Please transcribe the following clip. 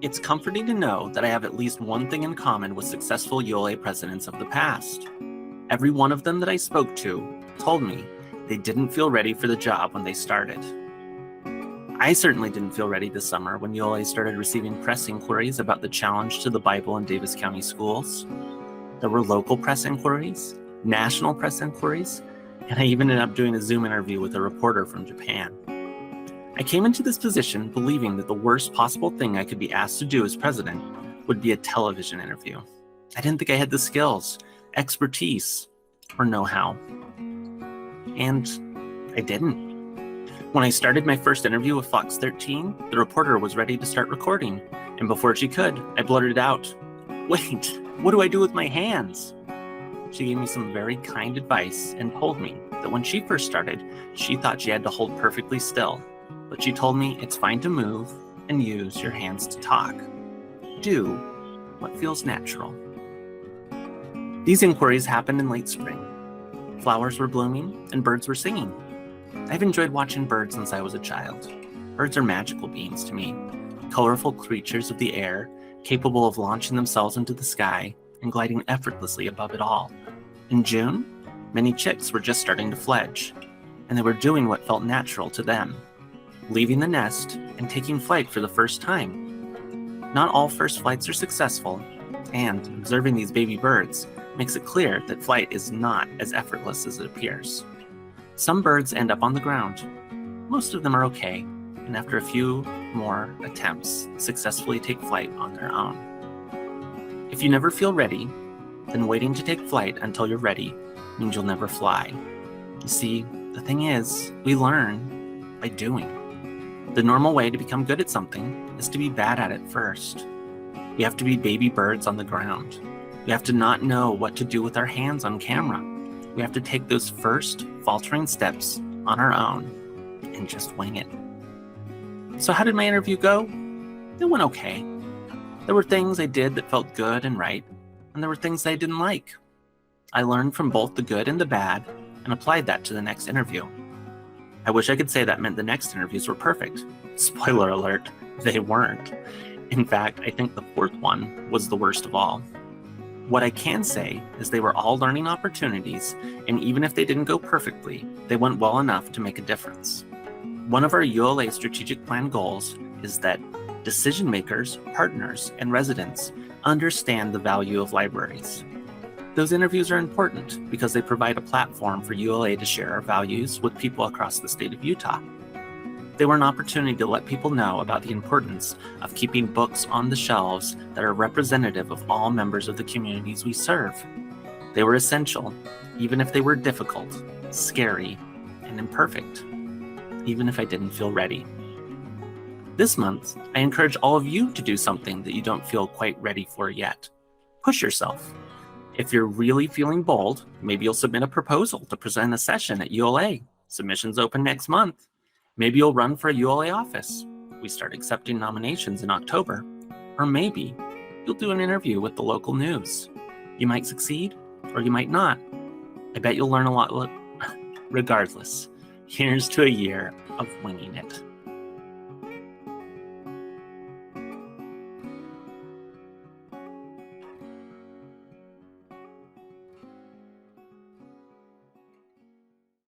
It's comforting to know that I have at least one thing in common with successful ULA presidents of the past. Every one of them that I spoke to told me they didn't feel ready for the job when they started. I certainly didn't feel ready this summer when ULA started receiving press inquiries about the challenge to the Bible in Davis County schools. There were local press inquiries, national press inquiries, and I even ended up doing a Zoom interview with a reporter from Japan. I came into this position believing that the worst possible thing I could be asked to do as president would be a television interview. I didn't think I had the skills, expertise, or know-how. And I didn't. When I started my first interview with Fox 13, the reporter was ready to start recording, and before she could, I blurted out, "Wait, what do I do with my hands?" She gave me some very kind advice and told me that when she first started, she thought she had to hold perfectly still. But she told me it's fine to move and use your hands to talk. Do what feels natural. These inquiries happened in late spring. Flowers were blooming and birds were singing. I've enjoyed watching birds since I was a child. Birds are magical beings to me, colorful creatures of the air, capable of launching themselves into the sky and gliding effortlessly above it all. In June, many chicks were just starting to fledge, and they were doing what felt natural to them, leaving the nest and taking flight for the first time. Not all first flights are successful, and observing these baby birds makes it clear that flight is not as effortless as it appears. Some birds end up on the ground. Most of them are okay, and after a few more attempts, successfully take flight on their own. If you never feel ready, then waiting to take flight until you're ready means you'll never fly. You see, the thing is, we learn by doing. The normal way to become good at something is to be bad at it first. We have to be baby birds on the ground. We have to not know what to do with our hands on camera. We have to take those first faltering steps on our own and just wing it. So how did my interview go? It went okay. There were things I did that felt good and right, and there were things I didn't like. I learned from both the good and the bad and applied that to the next interview. I wish I could say that meant the next interviews were perfect. Spoiler alert, they weren't. In fact, I think the fourth one was the worst of all. What I can say is they were all learning opportunities, and even if they didn't go perfectly, they went well enough to make a difference. One of our ULA strategic plan goals is that decision makers, partners, and residents understand the value of libraries. Those interviews are important because they provide a platform for ULA to share our values with people across the state of Utah. They were an opportunity to let people know about the importance of keeping books on the shelves that are representative of all members of the communities we serve. They were essential, even if they were difficult, scary, and imperfect, even if I didn't feel ready. This month, I encourage all of you to do something that you don't feel quite ready for yet. Push yourself. If you're really feeling bold, maybe you'll submit a proposal to present a session at ULA. Submissions open next month. Maybe you'll run for a ULA office. We start accepting nominations in October. Or maybe you'll do an interview with the local news. You might succeed, or you might not. I bet you'll learn a lot regardless. Here's to a year of winging it.